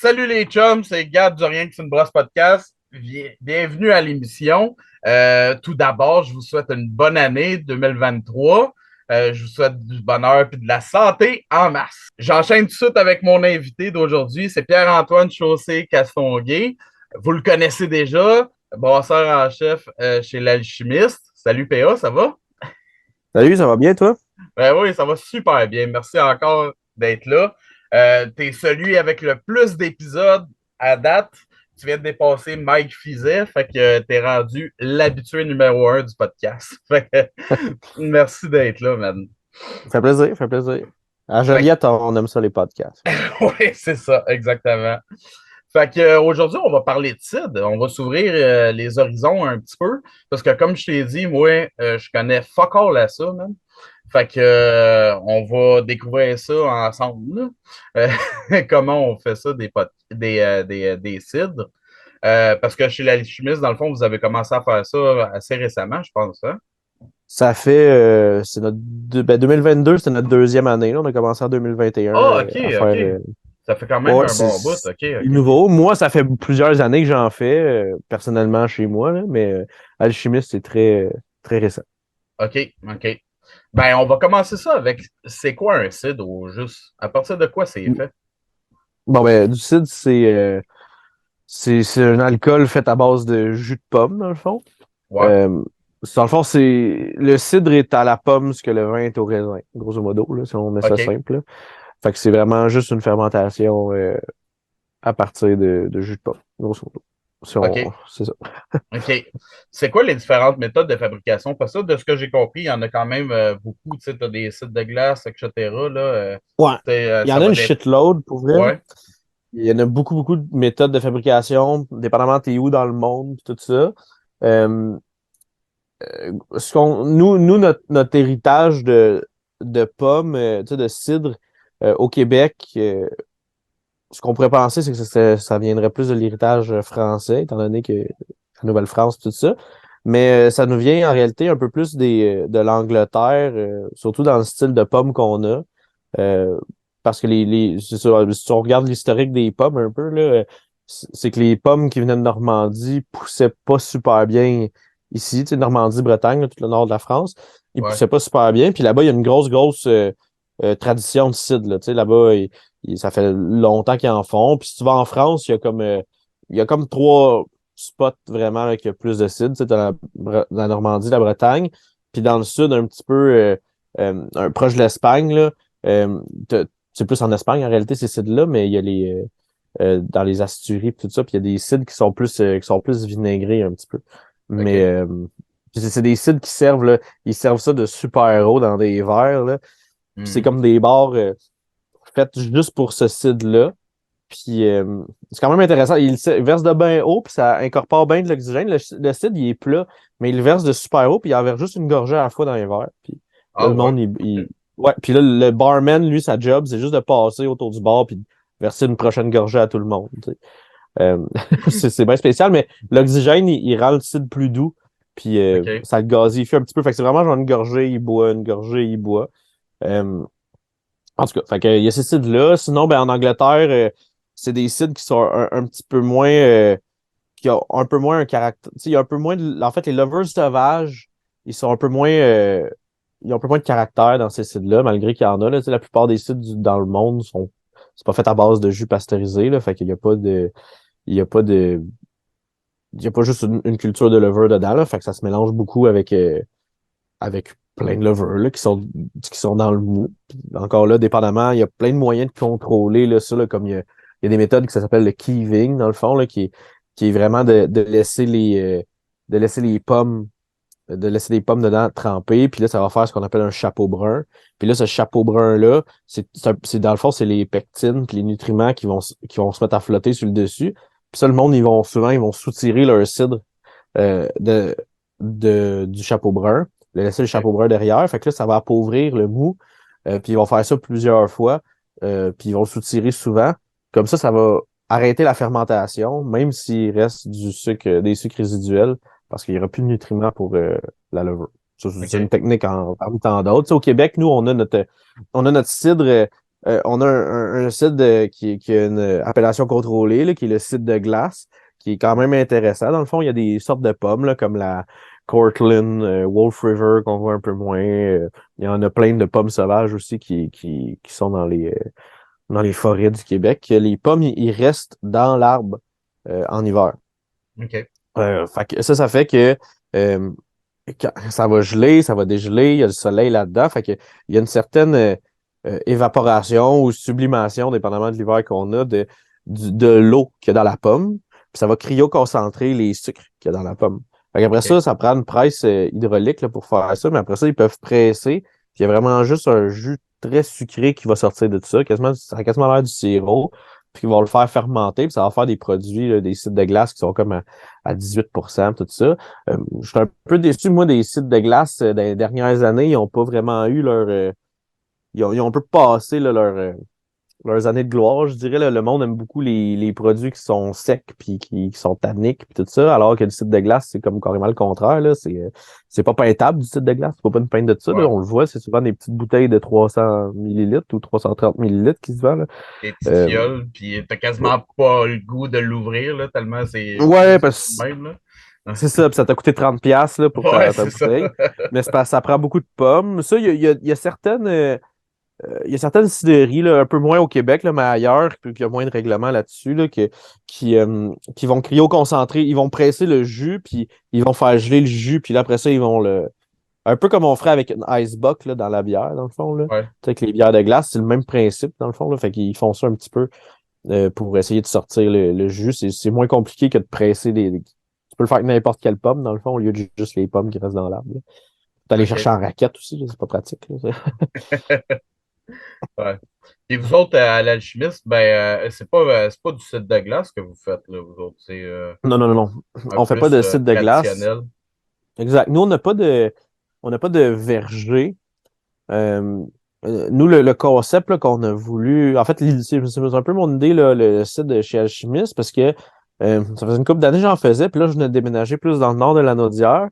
Salut les chums, c'est Gab du Rien que c'est une brosse podcast. Bienvenue à l'émission. Tout d'abord, je vous souhaite une bonne année 2023. Je vous souhaite du bonheur et de la santé en masse. J'enchaîne tout de suite avec mon invité d'aujourd'hui, c'est Pierre-Antoine Chaussé-Castonguay. Vous le connaissez déjà, brasseur en chef chez l'Alchimiste. Salut PA, ça va? Salut, ça va bien, toi? Ben oui, ça va super bien. Merci encore d'être là. T'es celui avec le plus d'épisodes à date. Tu viens de dépasser Mike Fizet, fait que t'es rendu l'habitué numéro un du podcast. Fait que, merci d'être là, man. Ça fait plaisir, ça fait plaisir. À Fait Joliette, on aime ça les podcasts. que, oui, c'est ça, exactement. Fait que, aujourd'hui, on va parler de CID. On va s'ouvrir les horizons un petit peu. Parce que, comme je t'ai dit, moi, je connais fuck all à ça, man. Fait que, on va découvrir ça ensemble, là. Comment on fait ça des cidres. Parce que chez l'alchimiste, dans le fond, vous avez commencé à faire ça assez récemment, je pense, hein? Ça fait, c'est 2022, c'était notre deuxième année, là. On a commencé en 2021 Ah, OK, à faire. OK. Ça fait quand même Ouais, un bon bout. OK, c'est OK. nouveau. Moi, ça fait plusieurs années que j'en fais, personnellement chez moi, là, mais Alchimiste, c'est très récent. OK, OK. Ben, on va commencer ça avec c'est quoi un cidre ou juste à partir de quoi c'est fait? Bon, ben, du cidre, c'est un alcool fait à base de jus de pomme, dans le fond. Ouais, Euh, Dans le fond, le cidre est à la pomme ce que le vin est au raisin, grosso modo, là, si on met ça OK, simple, là. Fait que c'est vraiment juste une fermentation à partir de jus de pomme, grosso modo. OK, C'est ça. OK. C'est quoi les différentes méthodes de fabrication? Parce que de ce que j'ai compris, il y en a quand même beaucoup. Tu sais, t'as des cidres de glace, etc. Là, Ouais. Il y ça en a va une d'être. shitload pour vrai. Ouais, Il y en a beaucoup, beaucoup de méthodes de fabrication, dépendamment t'es où dans le monde, pis tout ça. Euh, notre héritage de pommes, tu sais, de cidre au Québec, ce qu'on pourrait penser, c'est que ça viendrait plus de l'héritage français, étant donné que la Nouvelle-France, tout ça. Mais ça nous vient en réalité un peu plus de l'Angleterre, surtout dans le style de pommes qu'on a. Euh, Parce que c'est ça, si on regarde l'historique des pommes un peu, là, c'est que les pommes qui venaient de Normandie poussaient pas super bien ici, tu sais, Normandie, Bretagne, là, tout le nord de la France. Ils ouais, poussaient pas super bien. Puis là-bas, il y a une grosse tradition de cidre, là. Tu sais, là-bas, ça fait longtemps qu'ils en font. Puis si tu vas en France, il y a comme trois spots vraiment là, qui a plus de cidre. Tu sais, t'as la Normandie, la Bretagne. Puis dans le sud, un petit peu proche de l'Espagne, là, euh, t'as- c'est plus en Espagne en réalité ces cidres-là, mais il y a dans les Asturies et tout ça, puis il y a des cidres qui sont plus vinaigrés un petit peu. Mais OK. puis c'est des cidres qui servent là, ils servent ça de super-héros dans des verres là. Puis c'est Mhm. comme des bars faits juste pour ce cidre-là. Puis c'est quand même intéressant. Il verse de bien haut, puis ça incorpore bien de l'oxygène. Le cidre, il est plat, mais il le verse de super haut, puis il en verse juste une gorgée à la fois dans les verres. Puis là, Ah le ouais. monde, OK. ouais. Puis là, le barman, lui, sa job, c'est juste de passer autour du bar, puis de verser une prochaine gorgée à tout le monde. Tu sais. Euh, c'est bien spécial, mais l'oxygène, il rend le cidre plus doux, puis OK. ça le gazifie un petit peu. Fait que c'est vraiment genre une gorgée, il boit, une gorgée, il boit. Euh, En tout cas, fait que, il y a ces cidres-là. Sinon, ben, en Angleterre, c'est des cidres qui sont un petit peu moins, qui ont un peu moins un caractère. Tu sais, il y a un peu moins en fait, les lovers sauvages, ils sont un peu moins, ils ont un peu moins de caractère dans ces cidres-là, malgré qu'il y en a, là. Tu sais, la plupart des cidres dans le monde c'est pas fait à base de jus pasteurisé, là. Fait qu'il y a pas de, il y a pas de, il y a pas juste une culture de lover dedans, là. Fait que ça se mélange beaucoup avec plein de lovers là, qui sont dans le mou. Puis encore là, dépendamment, il y a plein de moyens de contrôler là, ça, là, comme il y a des méthodes qui s'appellent le keeving, dans le fond, là, qui est vraiment de laisser les pommes, de laisser les pommes dedans tremper, puis là, ça va faire ce qu'on appelle un chapeau brun. Puis là, ce chapeau brun-là, dans le fond, c'est les pectines, puis les nutriments qui vont se mettre à flotter sur le dessus. Puis ça, le monde, ils vont soutirer leur cidre euh, de, du chapeau brun, le laisser le OK. chapeau brun derrière. Fait que là, ça va appauvrir le mou. Puis ils vont faire ça plusieurs fois. Puis ils vont le soutirer souvent. Comme ça va arrêter la fermentation, même s'il reste des sucres résiduels, parce qu'il n'y aura plus de nutriments pour la levure. Ça, c'est une OK. technique parmi tant d'autres. Tu sais, au Québec, nous, on a notre cidre On a un cidre qui a une appellation contrôlée, là, qui est le cidre de glace, qui est quand même intéressant. Dans le fond, il y a des sortes de pommes, là, comme la Cortland, Wolf River, qu'on voit un peu moins. Il y en a plein de pommes sauvages aussi qui sont dans les forêts du Québec. Les pommes, ils restent dans l'arbre en hiver. OK. Fait que ça fait que quand ça va geler, ça va dégeler, il y a du soleil là-dedans. Fait que il y a une certaine évaporation ou sublimation, dépendamment de l'hiver qu'on a, de l'eau qu'il y a dans la pomme. Puis ça va cryoconcentrer les sucres qu'il y a dans la pomme. Fait qu'après OK. ça prend une presse hydraulique là, pour faire ça, mais après ça, ils peuvent presser. Puis il y a vraiment juste un jus très sucré qui va sortir de tout ça. Ça a quasiment l'air du sirop. Puis ils vont le faire fermenter, puis ça va faire des produits, là, des cidres de glace qui sont comme à 18%, tout ça. Je suis un peu déçu, moi, des cidres de glace dans les dernières années. Ils n'ont pas vraiment eu ils ont un peu passé là, leurs années de gloire, je dirais. Là. Le monde aime beaucoup les produits qui sont secs puis qui sont tanniques puis tout ça, alors que le cidre de glace, c'est comme carrément le contraire. Là. C'est pas peintable du cidre de glace, c'est pas une peinte de ça. Là. Ouais. On le voit, c'est souvent des petites bouteilles de 300 millilitres ou 330 millilitres qui se vendent. Là. Des petites Euh, fioles, puis t'as quasiment pas le goût de l'ouvrir, là, tellement c'est ouais, c'est parce le même, là. c'est ça, puis ça t'a coûté 30$ là, pour Ouais, ta c'est ça. bouteille. Mais c'est parce que ça prend beaucoup de pommes. Ça, il y a certaines. Il y a certaines cidreries, là, un peu moins au Québec, là, mais ailleurs, puis qu'il y a moins de règlements là-dessus, là, qui vont cryoconcentrer, ils vont presser le jus, puis ils vont faire geler le jus, puis là, après ça, ils vont le. Un peu comme on ferait avec une ice box là, dans la bière, dans le fond. Là. Tu Ouais. sais, avec les bières de glace, c'est le même principe, dans le fond. Là, fait qu'ils font ça un petit peu pour essayer de sortir le jus. C'est moins compliqué que de presser Tu peux le faire avec n'importe quelle pomme, dans le fond, au lieu de juste les pommes qui restent dans l'arbre. Tu peux aller OK. chercher en raquette aussi, là, c'est pas pratique. Là. Ouais. Et vous autres, à l'alchimiste, c'est pas du cidre de glace que vous faites, là, vous autres. C'est Non, non, non, non. un On fait pas plus de cidre de glace. traditionnel. Exact. Nous, on n'a pas de verger. Euh, nous, le concept là, qu'on a voulu. En fait, c'est un peu mon idée, là, le site de chez Alchimiste, parce que ça faisait une couple d'années que j'en faisais, puis là, je venais de déménager plus dans le nord de la Naudière,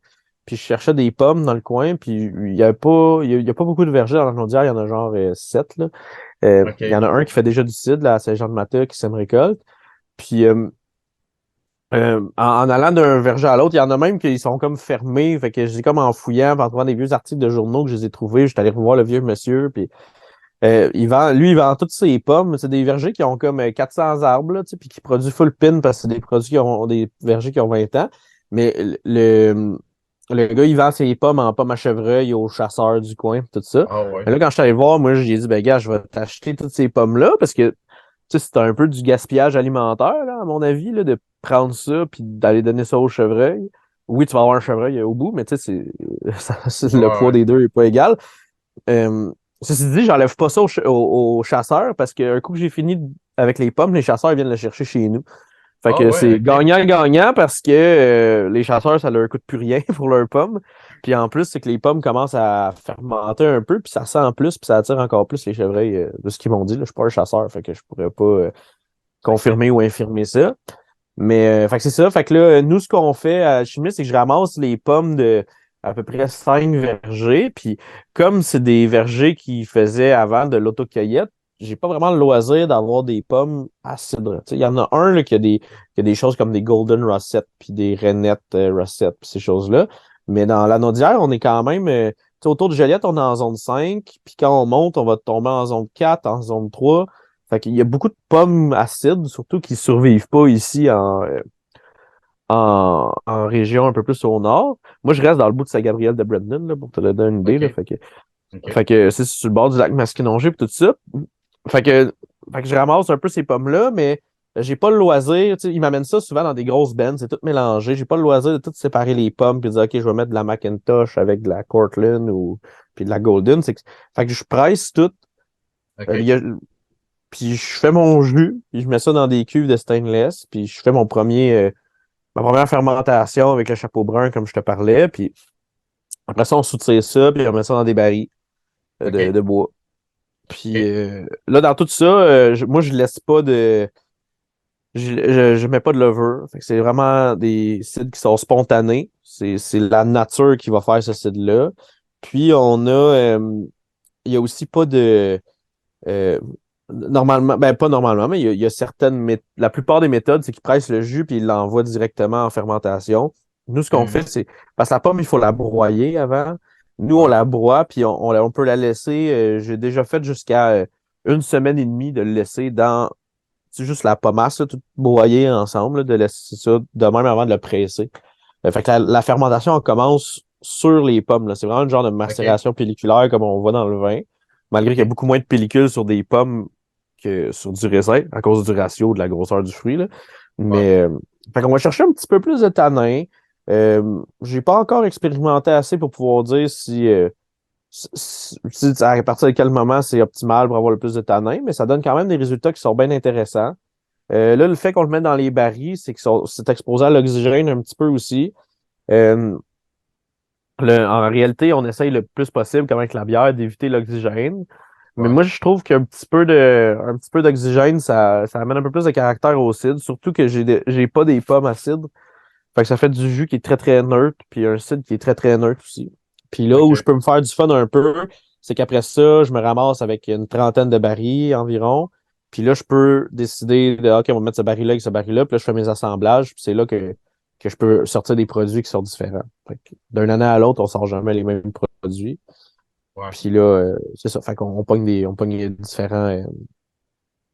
puis je cherchais des pommes dans le coin, puis il y a pas beaucoup de vergers dans la Naudière, il y en a genre 7, là. Il y OK. en a un qui fait déjà du cidre, là, à Saint-Jean-de-Mata, qui sème récolte. Puis en allant d'un verger à l'autre, il y en a même qui sont comme fermés. Fait que j'ai comme en fouillant, en trouvant des vieux articles de journaux que je les ai trouvés, j'étais allé revoir le vieux monsieur, puis il vend toutes ses pommes. C'est des vergers qui ont comme 400 arbres, là, tu sais, puis qui produisent full pin parce que c'est des produits qui ont des vergers qui ont 20 ans. Mais le gars, il vend ses pommes en pommes à chevreuil aux chasseurs du coin, tout ça. Ah ouais. Mais là, quand je suis allé voir, moi, j'ai dit, ben, gars, je vais t'acheter toutes ces pommes-là parce que, tu sais, c'est un peu du gaspillage alimentaire, là, à mon avis, là, de prendre ça puis d'aller donner ça au chevreuil. Oui, tu vas avoir un chevreuil au bout, mais tu sais, Ouais, le poids ouais. des deux est pas égal. Euh, Ceci dit, j'enlève pas ça aux chasseurs parce qu'un coup que j'ai fini avec les pommes, les chasseurs ils viennent le chercher chez nous. Fait Ah que ouais, c'est OK. gagnant-gagnant parce que les chasseurs, ça leur coûte plus rien pour leurs pommes. Puis en plus, c'est que les pommes commencent à fermenter un peu, puis ça sent en plus, puis ça attire encore plus les chevreuils de ce qu'ils m'ont dit. Là, je suis pas un chasseur, fait que je pourrais pas OK. confirmer ou infirmer ça. Mais fait que c'est ça. Fait que là, nous, ce qu'on fait à Alchimie, c'est que je ramasse les pommes de à peu près 5 vergers. Puis comme c'est des vergers qui faisaient avant de l'autocueillette, j'ai pas vraiment le loisir d'avoir des pommes à cidre. Tu sais, il y en a un là, qui a des choses comme des Golden Russet, puis des Renette Russet, puis ces choses-là. Mais dans la Naudière, on est quand même. Tu sais, autour de Joliette, on est en zone 5. Puis quand on monte, on va tomber en zone 4, en zone 3. Fait qu'il y a beaucoup de pommes acides, surtout qui survivent pas ici en région un peu plus au nord. Moi, je reste dans le bout de Saint-Gabriel de Brandon, là, pour te donner une idée. Là. OK. OK. Fait que c'est sur le bord du lac Masquinongé et tout ça. Fait que, fait que je ramasse un peu ces pommes-là, mais j'ai pas le loisir. Tu sais, ils m'amènent ça souvent dans des grosses bennes, c'est tout mélangé. J'ai pas le loisir de tout séparer les pommes puis de dire, OK, je vais mettre de la Macintosh avec de la Cortland ou puis de la Golden. Fait que je presse tout. OK. Il y a- Puis je fais mon jus, puis je mets ça dans des cuves de stainless, puis je fais ma première fermentation avec le chapeau brun, comme je te parlais, puis après ça, on soutire ça, puis on met ça dans des barils OK. de bois. Puis OK. là, dans tout ça, moi, je laisse pas de... je mets pas de levure. Fait que c'est vraiment des cidres qui sont spontanés. C'est la nature qui va faire ce cidre-là. Puis il y a aussi pas de... Normalement, ben pas normalement, mais il y a certaines la plupart des méthodes, c'est qu'ils pressent le jus puis ils l'envoient directement en fermentation. Nous, ce qu'on Mhm. fait, c'est parce que la pomme, il faut la broyer avant. Nous, on Ouais. la broie, puis on peut la laisser. J'ai déjà fait jusqu'à une semaine et demie de le laisser dans c'est juste la pomasse, là, tout broyée ensemble, là, de laisser ça de même avant de le presser. Fait que la fermentation, on commence sur les pommes, là. C'est vraiment le genre de OK. macération pelliculaire comme on voit dans le vin, malgré qu'il y a OK. beaucoup moins de pellicule sur des pommes que sur du raisin, à cause du ratio de la grosseur du fruit, là. Ouais. Mais, fait qu'on va chercher un petit peu plus de tanin. J'ai pas encore expérimenté assez pour pouvoir dire à partir de quel moment c'est optimal pour avoir le plus de tanin, mais ça donne quand même des résultats qui sont bien intéressants. Là, le fait qu'on le mette dans les barils, c'est que c'est exposé à l'oxygène un petit peu aussi. Euh, en réalité, on essaye le plus possible, comme avec la bière, d'éviter l'oxygène. Mais Ouais. moi, je trouve qu'un un petit peu d'oxygène, ça amène un peu plus de caractère au cidre, surtout que j'ai pas des pommes à cidre. Fait que ça fait du jus qui est très, très neutre, puis un cidre qui est très, très neutre aussi. Puis là où je OK. peux me faire du fun un peu, c'est qu'après ça, je me ramasse avec une trentaine de barils environ. Puis là, je peux décider de, OK, on va mettre ce baril-là avec ce baril-là. Puis là, je fais mes assemblages. Puis c'est là que je peux sortir des produits qui sont différents. Fait que d'une année à l'autre, on sort jamais les mêmes produits. Ouais. Puis là, c'est ça. Fait qu'on on pogne différents,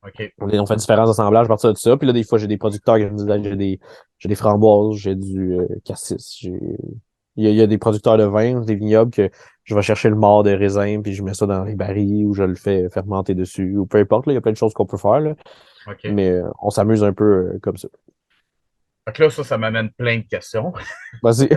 OK. on fait différents assemblages à partir de ça. Puis là, des fois, j'ai des producteurs qui me disent, ben, j'ai des framboises, j'ai du cassis, il y a des producteurs de vin, des vignobles que je vais chercher le marc de raisin, puis je mets ça dans les barils ou je le fais fermenter dessus, ou peu importe, là, il y a plein de choses qu'on peut faire, là. OK. Mais on s'amuse un peu comme ça. Fait que là, ça m'amène plein de questions. Vas-y.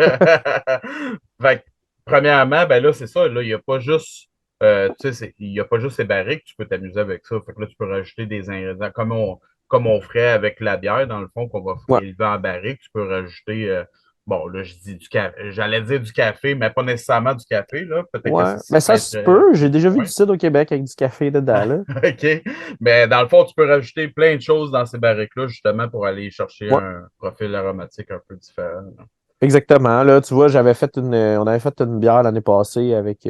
Fait que, premièrement, ben là, c'est ça. Là, il n'y a pas juste. Tu sais, il n'y a pas juste ces barriques, tu peux t'amuser avec ça. Fait que là, tu peux rajouter des ingrédients comme on ferait avec la bière, dans le fond, qu'on va Ouais. élever en barrique. Tu peux rajouter. Bon, là, je dis du café. J'allais dire du café, mais pas nécessairement du café, là. Peut-être que Ouais. ça Mais ça pourrait se être. peut. J'ai déjà vu du Ouais. cidre au Québec avec du café dedans, là. OK. Mais dans le fond, tu peux rajouter plein de choses dans ces barriques-là, justement, pour aller chercher Ouais. un profil aromatique un peu différent. Exactement. Là, tu vois, on avait fait une bière l'année passée avec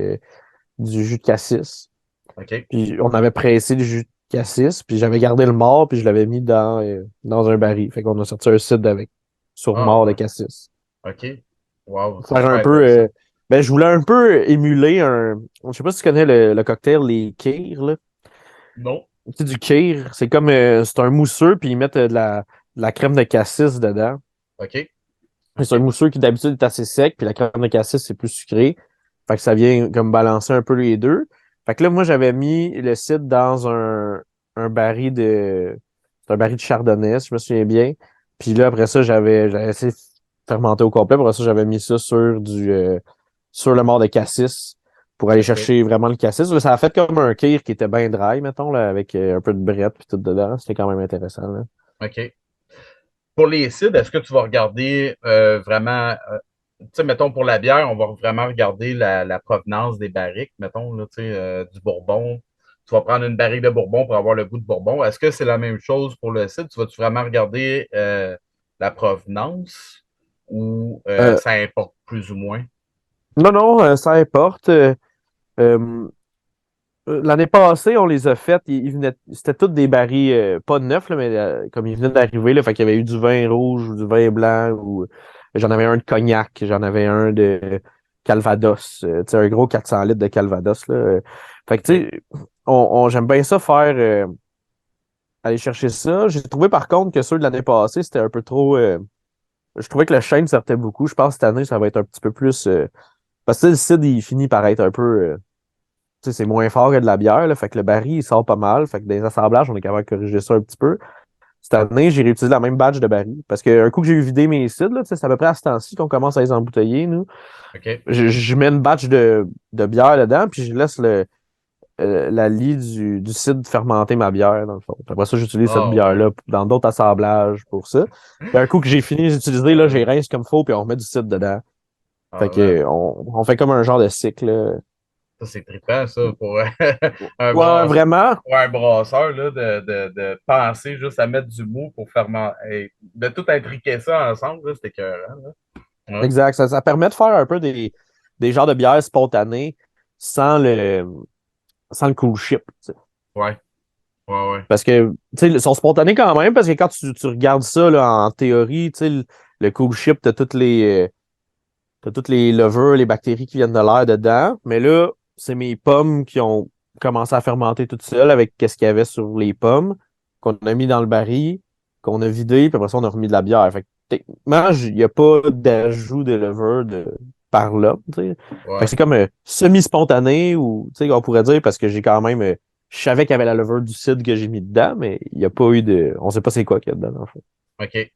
du jus de cassis. OK. Puis on avait pressé le jus de cassis, puis j'avais gardé le mort, puis je l'avais mis dans un baril. Fait qu'on a sorti un cidre avec sur Ah, mort de ouais. cassis. OK. Wow, c'est Faire super un peu. intéressant. Ben, je voulais un peu émuler un. Je sais pas si tu connais le cocktail, les Kir, là. Non. Tu sais, du Kir, c'est comme. C'est un mousseux, puis ils mettent de la crème de cassis dedans. OK. C'est un OK. mousseux qui d'habitude est assez sec, puis la crème de cassis, c'est plus sucré. Fait que ça vient comme balancer un peu les deux. Fait que là, moi, j'avais mis le cidre dans un baril de. C'est un baril de chardonnay, si je me souviens bien. Puis là, après ça, j'avais essayé de fermenter au complet. Après ça, j'avais mis ça sur le mort de cassis pour aller OK. chercher vraiment le cassis. Là, ça a fait comme un kir qui était bien dry, mettons, là, avec un peu de brette puis tout dedans. C'était quand même intéressant, là. OK. Pour les cidres, est-ce que tu vas regarder vraiment, tu sais, mettons pour la bière, on va vraiment regarder la provenance des barriques, mettons, là, tu sais, du bourbon. Tu vas prendre une barrique de bourbon pour avoir le goût de bourbon. Est-ce que c'est la même chose pour le cidre? Tu vas-tu vraiment regarder la provenance ou Euh, ça importe plus ou moins? non, non, ça importe. Euh, L'année passée, on les a faites. C'était tous des barils, pas neufs, là, mais comme ils venaient d'arriver, là, fait qu'il y avait eu du vin rouge ou du vin blanc, ou j'en avais un de cognac, j'en avais un de Calvados, tu sais, un gros 400 litres de Calvados, là. Fait que, OK. tu sais, j'aime bien ça faire, aller chercher ça. J'ai trouvé par contre que ceux de l'année passée, c'était un peu trop, je trouvais que le chêne sortait beaucoup. Je pense que cette année, ça va être un petit peu plus, parce que le cidre, il finit par être un peu, tu sais, c'est moins fort que de la bière, là, fait que le baril, il sort pas mal. Fait que dans les assemblages, on est capable de corriger ça un petit peu. Cette année, j'ai réutilisé la même batch de baril. Parce qu'un coup que j'ai eu vidé mes cidres, là, tu sais, c'est à peu près à ce temps-ci qu'on commence à les embouteiller, nous. OK. Je mets une batch de bière dedans, puis je laisse la lie du cidre fermenter ma bière, dans le fond. Puis après ça, j'utilise cette Ah, ouais. bière-là dans d'autres assemblages pour ça. Puis un coup que j'ai fini d'utiliser, là, j'ai rince comme faut, puis on remet du cidre dedans. Fait Ah, man. que on fait comme un genre de cycle, là. Ça, c'est trippant, ça, pour Ouais, vraiment. pour un brasseur, là, de penser juste à mettre du mou pour faire de tout intriquer ça ensemble, là, c'était écœurant, là. Ouais. Exact. Ça permet de faire un peu des genres de bières spontanées sans le, sans le cool ship, tu sais. Ouais. Ouais, ouais. Parce que, tu sais, ils sont spontanés quand même, parce que quand tu regardes ça, là, en théorie, tu sais, le cool ship, t'as toutes les levures, les bactéries qui viennent de l'air dedans. Mais là, c'est mes pommes qui ont commencé à fermenter toutes seules avec qu'est-ce qu'il y avait sur les pommes, qu'on a mis dans le baril, qu'on a vidé, puis après ça, on a remis de la bière. Fait que, techniquement, il n'y a pas d'ajout de levure par là, tu sais. Fait que Ouais. c'est comme semi-spontané, ou, tu sais, on pourrait dire, parce que j'ai quand même, je savais qu'il y avait la levure du cidre que j'ai mis dedans, mais il n'y a pas eu de, on sait pas c'est quoi qu'il y a dedans, en fait. OK.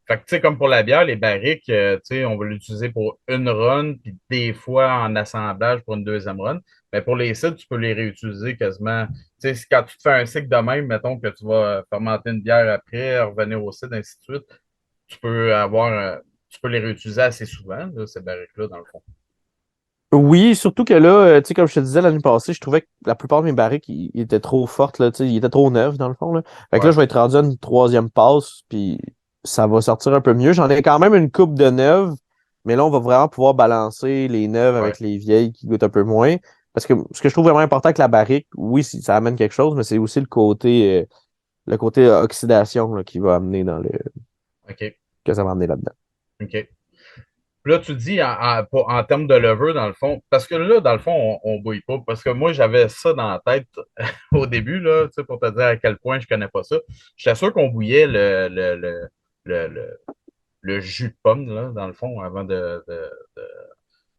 Fait que, tu sais, comme pour la bière, les barriques, tu sais, on va l'utiliser pour une run, puis des fois en assemblage pour une deuxième run. Mais pour les cidres, tu peux les réutiliser quasiment. Tu sais, quand tu te fais un cycle de même, mettons que tu vas fermenter une bière après, revenir au cidre, ainsi de suite, tu peux tu peux les réutiliser assez souvent, là, ces barriques-là, dans le fond. Oui, surtout que là, tu sais, comme je te disais l'année passée, je trouvais que la plupart de mes barriques, ils étaient trop fortes, là, tu sais, ils étaient trop neufs, dans le fond, là. Fait que là, Ouais, je vais être rendu à une troisième passe, puis ça va sortir un peu mieux. J'en ai quand même une coupe de neuves, mais là, on va vraiment pouvoir balancer les neuves ouais, avec les vieilles qui goûtent un peu moins. Parce que ce que je trouve vraiment important avec la barrique, oui, ça amène quelque chose, mais c'est aussi le côté oxydation, là, qui va amener OK, que ça va amener là-dedans. OK. Là, tu dis en termes de levure, dans le fond, parce que là, dans le fond, on bouille pas. Parce que moi, j'avais ça dans la tête au début, là, tu sais, pour te dire à quel point je connais pas ça. J'étais sûr qu'on bouillait le, le, le jus de pomme, là, dans le fond, avant de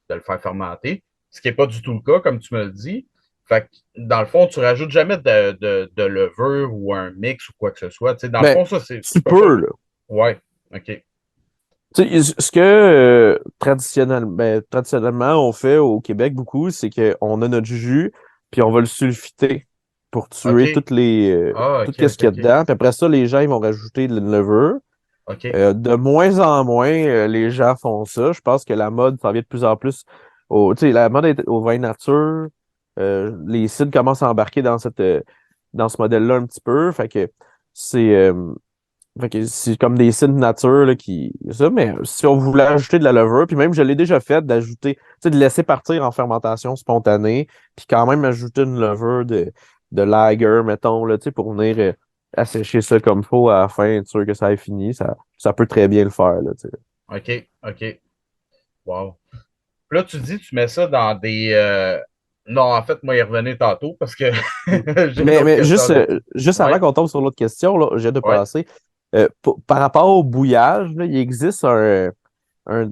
le faire fermenter. Ce qui n'est pas du tout le cas, comme tu me le dis. Fait que, dans le fond, tu rajoutes jamais de levure ou un mix ou quoi que ce soit. Tu sais, dans le Ben, fond, ça, c'est. tu Tu peux pas. peux, là. Ouais, OK. Tu sais, ce que traditionnellement on fait au Québec beaucoup, c'est qu'on a notre jus, puis on va le sulfiter pour tuer OK. Ah, tout OK, ce OK, qu'il y a OK. dedans. Puis après ça, les gens ils vont rajouter de la levure. OK. De moins en moins, les gens font ça. Je pense que la mode s'en vient de plus en plus tu sais, la mode est au vin nature. Les cidres commencent à embarquer dans ce modèle-là un petit peu. C'est euh, fait que c'est comme des cidres nature là, ça, mais si on voulait ajouter de la levure, puis même je l'ai déjà fait d'ajouter, tu sais, de laisser partir en fermentation spontanée, puis quand même ajouter une levure de lager, mettons, là, tu sais, pour venir assécher ça comme il faut à la fin, être sûr que ça ait fini, ça peut très bien le faire, là, tu sais. OK, OK. Wow. Puis là, tu dis, tu mets ça dans des. Non, en fait, moi, y revenir tantôt parce que j'ai Mais, d'autres mais questions juste, à dire. juste avant Ouais, qu'on tombe sur l'autre question, là, j'ai de ouais. passer. Par rapport au bouillage, là, il existe un, un,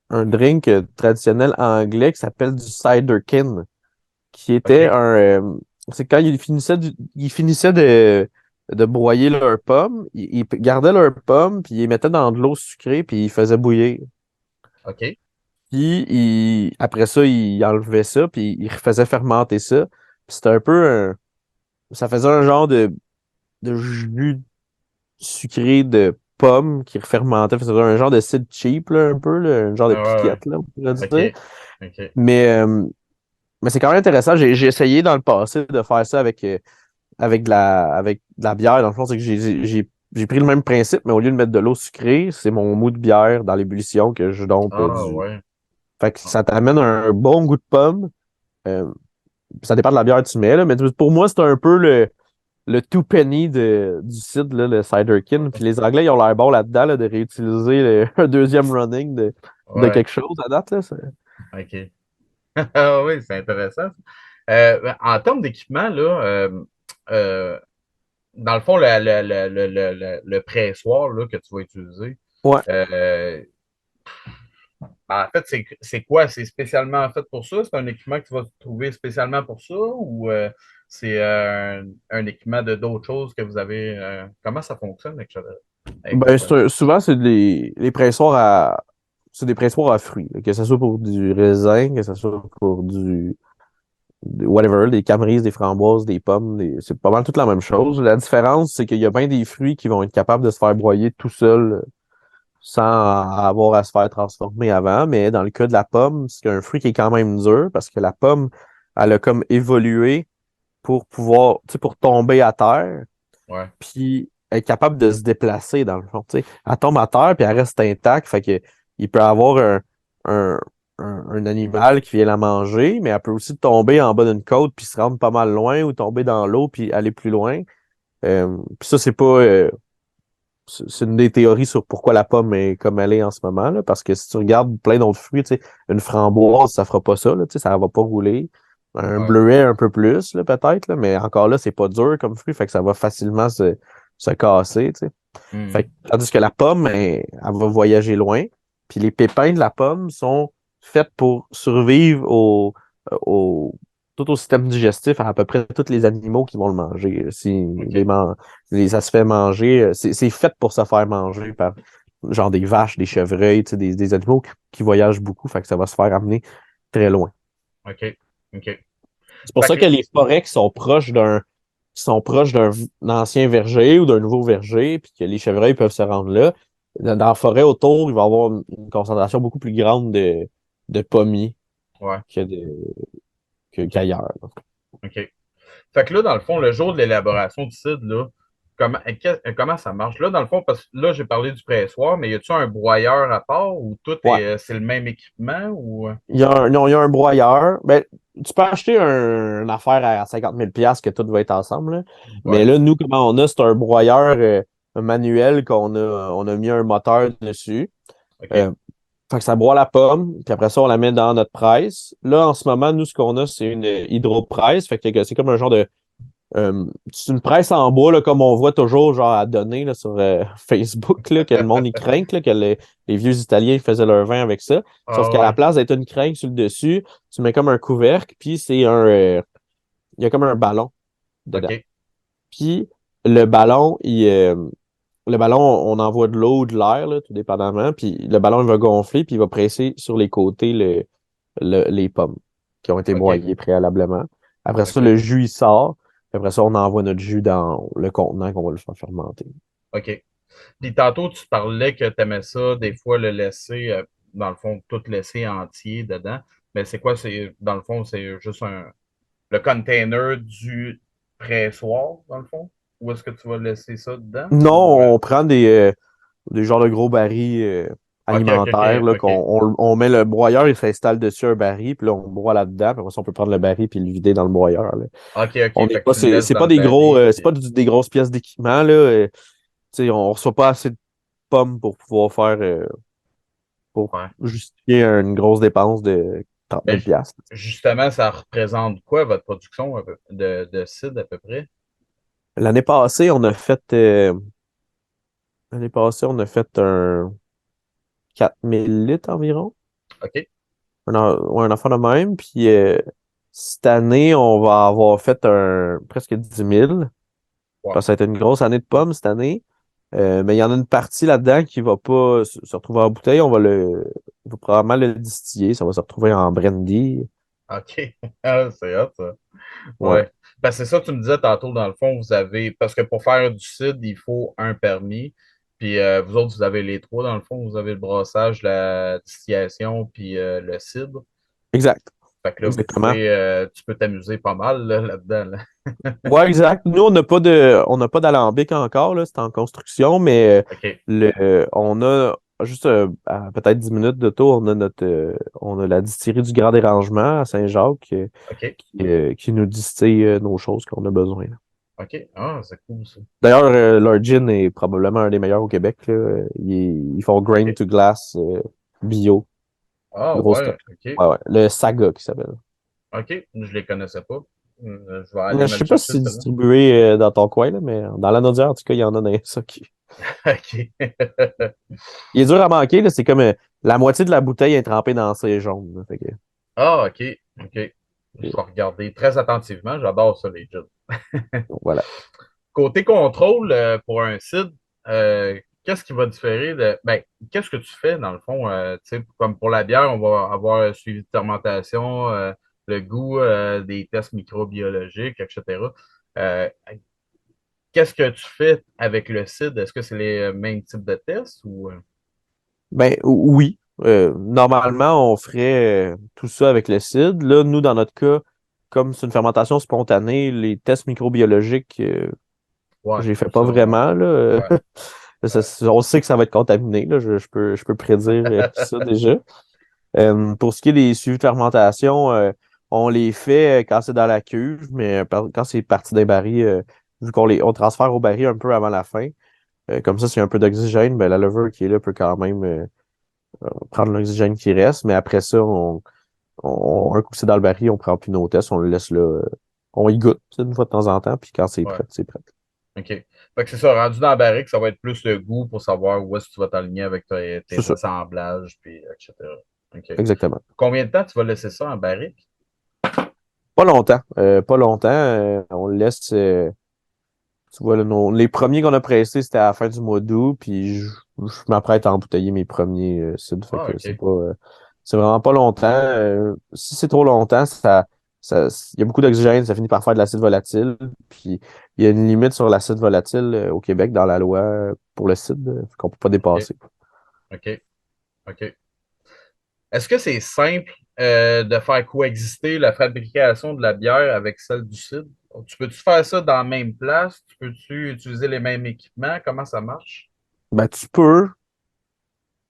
un drink traditionnel anglais qui s'appelle du ciderkin, qui était OK, c'est quand ils finissaient de broyer leurs pommes, ils gardaient leurs pommes, puis ils les mettaient dans de l'eau sucrée, puis ils faisaient bouillir. OK. Puis après ça, ils enlevaient ça, puis ils refaisaient fermenter ça. Puis c'était un peu ça faisait un genre de jus sucré de pommes qui refermentait. Ça faisait un genre de cidre cheap, là, un peu, là, un genre de Ah, ouais, piquette, là, on pourrait dire. ouais. OK, OK. Mais, euh, mais c'est quand même intéressant. J'ai essayé dans le passé de faire ça avec de la bière. Dans le fond, c'est que j'ai pris le même principe, mais au lieu de mettre de l'eau sucrée, c'est mon mou de bière dans l'ébullition que je dompe Ah, du. ouais. Fait que Ah, ça t'amène un bon goût de pomme. Euh, Ça dépend de la bière que tu mets, là, mais pour moi, c'est un peu le two penny du site, là, le Ciderkin. Puis les Anglais, ils ont l'air bons là-dedans, là, de réutiliser un deuxième running de ouais. quelque chose à date. Là, OK. Ah, oui, c'est intéressant. En termes d'équipement, là, euh, dans le fond, le pressoir là, que tu vas utiliser, Ouais. euh, ben, en fait, c'est quoi? C'est spécialement fait pour ça? C'est un équipement que tu vas trouver spécialement pour ça? Ou c'est un équipement de d'autres choses que vous avez? Comment ça fonctionne Ben, exactement? souvent, les pressoirs c'est des pressoirs à fruits, là, que ce soit pour du raisin, que ce soit pour whatever, des camerises, des framboises, des pommes, c'est pas mal toute la même chose. La différence, c'est qu'il y a bien des fruits qui vont être capables de se faire broyer tout seuls sans avoir à se faire transformer avant. Mais dans le cas de la pomme, c'est un fruit qui est quand même dur parce que la pomme, elle a comme évolué pour pouvoir, tu sais, pour tomber à terre, Ouais. puis être capable de se déplacer dans le fond. Tu sais. Elle tombe à terre, puis elle reste intacte. Fait que il peut avoir un, un animal qui vient la manger, mais elle peut aussi tomber en bas d'une côte puis se rendre pas mal loin ou tomber dans l'eau puis aller plus loin. Puis ça, c'est pas c'est une des théories sur pourquoi la pomme est comme elle est en ce moment, là, parce que si tu regardes plein d'autres fruits, tu sais, une framboise, ça fera pas ça, là, tu sais, ça va pas rouler. Un Ouais. bleuet un peu plus, là, peut-être, là, mais encore là, c'est pas dur comme fruit, fait que ça va facilement se casser, tu sais. Fait que, Mhm. tandis que la pomme, elle va voyager loin, puis les pépins de la pomme sont faits pour survivre au, tout au système digestif à peu près tous les animaux qui vont le manger. Si OK. ça se fait manger, c'est fait pour se faire manger par genre des vaches, des chevreuils, tu sais, des animaux qui voyagent beaucoup, fait que ça va se faire amener très loin. OK. OK. C'est pour Fait ça que, que les forêts qui sont proches d'un ancien verger ou d'un nouveau verger, puis que les chevreuils peuvent se rendre là. Dans la forêt autour, il va y avoir une concentration beaucoup plus grande de pommiers ouais. que OK. qu'ailleurs, là. OK. Fait que là, dans le fond, le jour de l'élaboration du cidre, là, comment ça marche? Là, dans le fond, parce que là, j'ai parlé du pressoir, mais y a-tu un broyeur à part ou tout Ouais. c'est le même équipement ou. Non, il y a un broyeur. Ben, tu peux acheter une affaire à 50 000 que tout va être ensemble, là. Ouais. Mais là, nous, comment on a, c'est un broyeur manuel on a mis un moteur dessus. OK. Euh, Fait que ça broie la pomme, puis après ça, on la met dans notre presse. Là, en ce moment, nous, ce qu'on a, c'est une hydropresse. Fait que c'est comme un genre de. C'est une presse en bois, là, comme on voit toujours, genre, à donner là, sur Facebook, là, que le monde y craint, là, que les vieux Italiens faisaient leur vin avec ça. Sauf Ah qu'à la ouais. place d'être une crinque sur le dessus, tu mets comme un couvercle, puis il y a comme un ballon dedans. OK. Puis le ballon, on envoie de l'eau ou de l'air, là, tout dépendamment, puis le ballon, il va gonfler, puis il va presser sur les côtés les pommes qui ont été OK. broyées préalablement. Après ça, OK. le jus, il sort. Puis après ça, on envoie notre jus dans le contenant qu'on va le faire fermenter. OK. Puis tantôt, tu parlais que tu aimais ça, des fois, le laisser, dans le fond, tout laisser entier dedans. Mais c'est quoi? Dans le fond, c'est juste le container du pressoir, dans le fond? Ou est-ce que tu vas laisser ça dedans? Non, on prend des genres de gros barils OK, OK, alimentaires, OK, là, OK. on met le broyeur, il s'installe dessus un baril, puis là, on broie là-dedans, puis après ça, on peut prendre le baril puis le vider dans le broyeur, là. OK, On OK. n'est Fait que pas, tu le laisses c'est dans pas le des gros, baril, c'est pas puis. des grosses pièces d'équipement, là. Tu sais, on reçoit pas assez de pommes pour pouvoir pour Ouais. justifier une grosse dépense de 30 Mais 000 piastres. justement, ça représente quoi, votre production de cidre à peu près? L'année passée, on a fait, un 4000 litres environ. OK. Ouais, un enfant de même. Puis cette année, on va avoir fait presque 10 000. Ouais. Parce que ça a été une grosse année de pommes cette année. Mais il y en a une partie là-dedans qui va pas se retrouver en bouteille. On va probablement le distiller. Ça va se retrouver en brandy. OK. Ah, c'est hot, ça. Ouais. Ouais. Ben, c'est ça, tu me disais tantôt, dans le fond, vous avez. Parce que pour faire du cidre, il faut un permis. Puis vous autres, vous avez les trois, dans le fond. Vous avez le brassage, la distillation, puis le cidre. Exact. Fait que là, Exactement. tu peux t'amuser pas mal là-dedans. Là. Ouais, exact. Nous, on n'a pas d'alambic encore, là, c'est en construction, mais OK. on a juste à peut-être 10 minutes de tour, on a la distillerie du Grand Dérangement à Saint-Jacques OK. qui nous distille nos choses qu'on a besoin, là. OK. Ah, c'est cool, ça. D'ailleurs, leur gin est probablement un des meilleurs au Québec, là. Ils font grain OK. to glass bio, Ah, gros stock. ouais. OK. Ouais, ouais. Le Saga qui s'appelle. OK. Je les connaissais pas. Je vais aller Je me le sais pas si chercher, c'est celle-là. distribué dans ton coin, là, mais dans la Naudière, en tout cas, il y en a dans les stocks. OK. Il est dur à manquer, là, c'est comme la moitié de la bouteille est trempée dans ces jaune, là. Fait que, Ah, OK. OK. Je vais regarder très attentivement. J'adore ça, les gels. voilà. Côté contrôle, pour un site, qu'est-ce qui va différer de. Ben, qu'est-ce que tu fais dans le fond? Tu sais, comme pour la bière, on va avoir un suivi de fermentation, le goût, des tests microbiologiques, etc. Euh, qu'est-ce que tu fais avec le cidre? Est-ce que c'est les mêmes types de tests ou. Ben oui. Normalement, on ferait tout ça avec le cidre. Là, nous, dans notre cas, comme c'est une fermentation spontanée, les tests microbiologiques, Ouais, je les fais pas ça, vraiment, là. ouais, ouais. On sait que ça va être contaminé, là. Je peux prédire ça déjà. Pour ce qui est des suivis de fermentation, on les fait quand c'est dans la cuve, mais quand c'est parti des barils, vu on transfère au baril un peu avant la fin. Comme ça, s'il y a un peu d'oxygène, ben, la levure qui est là peut quand même prendre l'oxygène qui reste, mais après ça, un coup c'est dans le baril, on prend plus nos tests, on le laisse là, on y goûte une fois de temps en temps, puis quand c'est Ouais. prêt, c'est prêt. OK. Fait que c'est ça, rendu dans la barrique, ça va être plus le goût pour savoir où est-ce que tu vas t'aligner avec C'est tes ça, assemblages, puis etc. OK. exactement. Combien de temps tu vas laisser ça en barrique? Pas longtemps, pas longtemps. On le laisse. Tu vois, là, les premiers qu'on a pressés, c'était à la fin du mois d'août, puis je m'apprête à embouteiller mes premiers cidres. Fait Ah, que OK. c'est vraiment pas longtemps. Si c'est trop longtemps, il y a beaucoup d'oxygène, ça finit par faire de l'acide volatile. Puis il y a une limite sur l'acide volatile au Québec dans la loi pour le cidre, qu'on peut pas OK. dépasser. OK. OK. Est-ce que c'est simple de faire coexister la fabrication de la bière avec celle du cidre? Tu peux-tu faire ça dans la même place? Tu peux-tu utiliser les mêmes équipements? Comment ça marche? Ben, tu peux.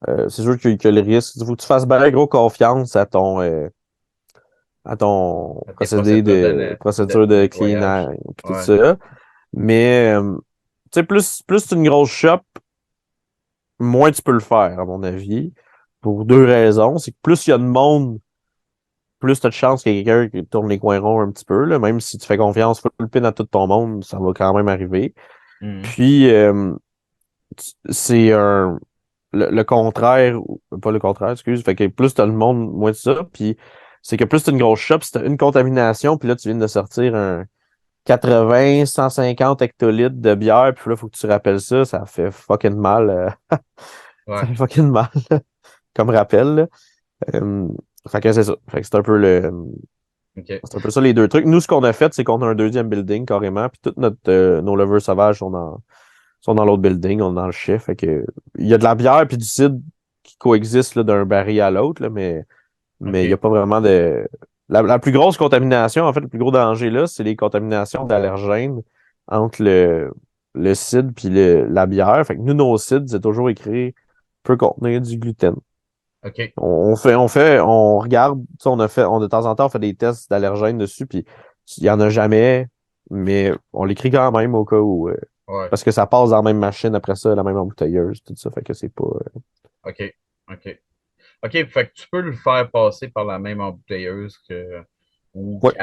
C'est sûr que le risque, il faut que tu fasses bien gros confiance à ton Tes procédé de de procédure de nettoyage? cleanage et tout Ouais. ça. Mais tu sais, plus c'est une grosse shop, moins tu peux le faire, à mon avis. Pour deux raisons. C'est que plus il y a de monde, plus tu as de chance qu'il y ait quelqu'un qui tourne les coins ronds un petit peu. Là. Même si tu fais confiance full pin à tout ton monde, ça va quand même arriver. Mhm. Puis c'est le contraire, pas le contraire, excuse. Fait que plus t'as le monde, moins de ça. Puis c'est que plus t'as une grosse shop, si t'as une contamination, puis là tu viens de sortir un 80, 150 hectolitres de bière, puis là, faut que tu rappelles ça, ça fait fucking mal. Ça Ouais. fait fucking mal, comme rappel. Là. Euh, fait que c'est ça. Fait que OK. c'est un peu ça les deux trucs. Nous, ce qu'on a fait, c'est qu'on a un deuxième building carrément, puis nos levures sauvages sont dans l'autre building, on est dans le chef. Fait que il y a de la bière puis du cidre qui coexistent là, d'un baril à l'autre, là, mais il n'y a OK. pas vraiment de. La plus grosse contamination, en fait, le plus gros danger là, c'est les contaminations d'allergènes entre le cidre puis la bière. Fait que nous, nos cidres, c'est toujours écrit peut contenir du gluten. OK. On regarde, tu sais, de temps en temps, on fait des tests d'allergènes dessus, puis il y en a jamais, mais on l'écrit quand même au cas où, Ouais. parce que ça passe dans la même machine après ça, la même embouteilleuse, tout ça, fait que c'est pas. OK. OK. OK. Fait que tu peux le faire passer par la même embouteilleuse ou, Ouais.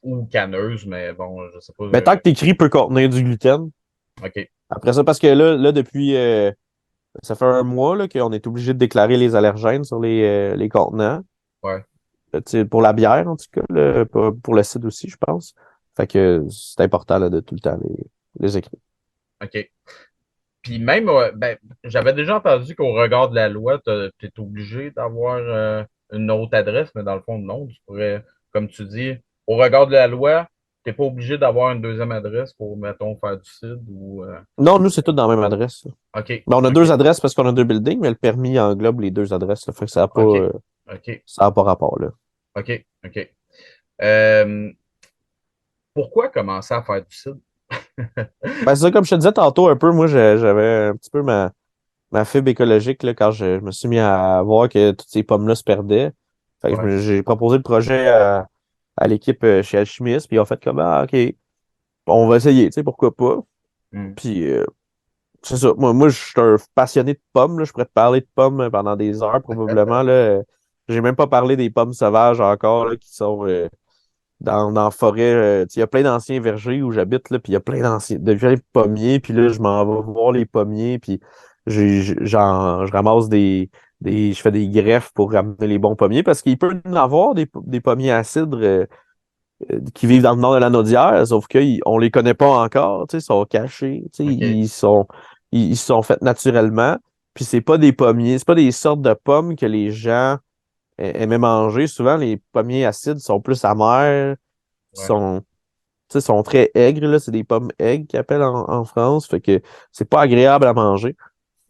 ou canneuse, mais bon, je sais pas. Mais tant que t'écris peut contenir du gluten, OK. après ça, parce que là depuis, ça fait un mois là, qu'on est obligé de déclarer les allergènes sur les contenants. Ouais. Tu sais, pour la bière, en tout cas, là, pour le cidre aussi, je pense. Fait que c'est important là, de tout le temps les écrire. OK. Puis même, ben, j'avais déjà entendu qu'au regard de la loi, tu es obligé d'avoir une autre adresse, mais dans le fond, non. Tu pourrais, comme tu dis, au regard de la loi, tu n'es pas obligé d'avoir une deuxième adresse pour, mettons, faire du CID ou. Non, nous, c'est tout dans la même adresse. OK, Ben, on a deux OK, adresses parce qu'on a deux buildings, mais le permis englobe les deux adresses. Là, fait que OK, OK, ça a pas rapport là. OK, OK. Euh, Pourquoi commencer à faire du CID? Ben, c'est ça, comme je te disais tantôt un peu, moi, j'avais un petit peu ma fibre écologique là, quand je me suis mis à voir que toutes ces pommes-là se perdaient. Fait que Ouais. j'ai proposé le projet à l'équipe chez Alchimiste, puis ils ont fait comme ah, OK, on va essayer, tu sais, pourquoi pas. Hmm. Puis c'est ça. Moi, je suis un passionné de pommes. Là. Je pourrais te parler de pommes pendant des heures, probablement. Là. J'ai même pas parlé des pommes sauvages encore, là, qui sont dans la forêt. Il y a plein d'anciens vergers où j'habite, là, puis il y a plein de vieilles pommiers. Puis là, je m'en vais voir les pommiers, puis je ramasse je fais des greffes pour ramener les bons pommiers, parce qu'il peut y en avoir des pommiers à cidre qui vivent dans le nord de la Naudière, sauf qu'on les connaît pas encore, tu sais, ils sont cachés, tu sais, OK, ils se sont faits naturellement. Puis c'est pas des pommiers, c'est pas des sortes de pommes que les gens aimaient manger. Souvent, les pommiers acides sont plus amers, ouais, sont, tu sais, sont très aigres, là. C'est des pommes aigres qu'ils appellent en France. Fait que c'est pas agréable à manger.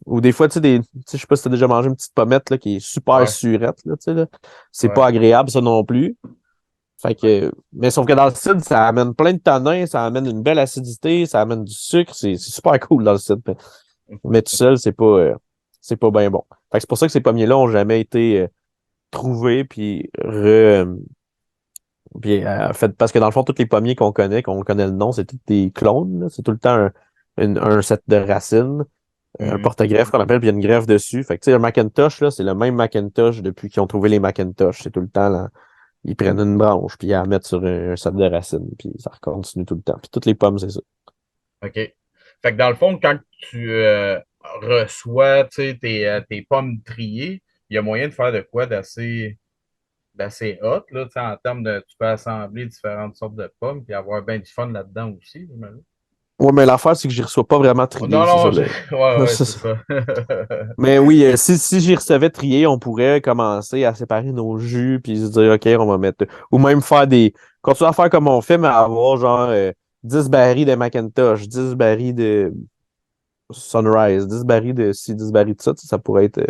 Ou des fois, tu sais, je sais pas si t'as déjà mangé une petite pommette là, qui est super ouais, surette, là, tu sais, là. C'est ouais, pas agréable, ça non plus. Fait ouais. que, mais sauf que dans le cidre, ça amène plein de tanins, ça amène une belle acidité, ça amène du sucre, c'est super cool dans le cidre. Mais tout seul, c'est pas bien bon. Fait que c'est pour ça que ces pommiers-là ont jamais été retrouver, parce que dans le fond, tous les pommiers qu'on connaît le nom, c'est tous des clones, là. C'est tout le temps un set de racines, un Mhm. porte-greffe qu'on appelle, puis il y a une greffe dessus. Fait que, tu sais, le Macintosh, là, c'est le même Macintosh depuis qu'ils ont trouvé les Macintosh. C'est tout le temps, là, ils prennent une branche, puis ils la mettent sur un set de racines, puis ça continue tout le temps. Puis toutes les pommes, c'est ça. OK. Fait que dans le fond, quand tu reçois, tu sais, tes pommes triées, il y a moyen de faire de quoi d'assez hot, là, tu sais, en termes de, tu peux assembler différentes sortes de pommes puis avoir bien du fun là-dedans aussi, j'imagine. Ouais, mais l'affaire, c'est que j'y reçois pas vraiment Oh, trié, non, c'est ça non, le. ouais, ouais, C'est c'est ça. ça. Mais oui, si j'y recevais trié, on pourrait commencer à séparer nos jus, puis se dire, OK, on va mettre. Ou même faire des. Continuer à faire comme on fait, mais avoir genre 10 barils de Macintosh, 10 barils de Sunrise, 10 barils de ci, 10 barils de ça, tu sais, ça pourrait être.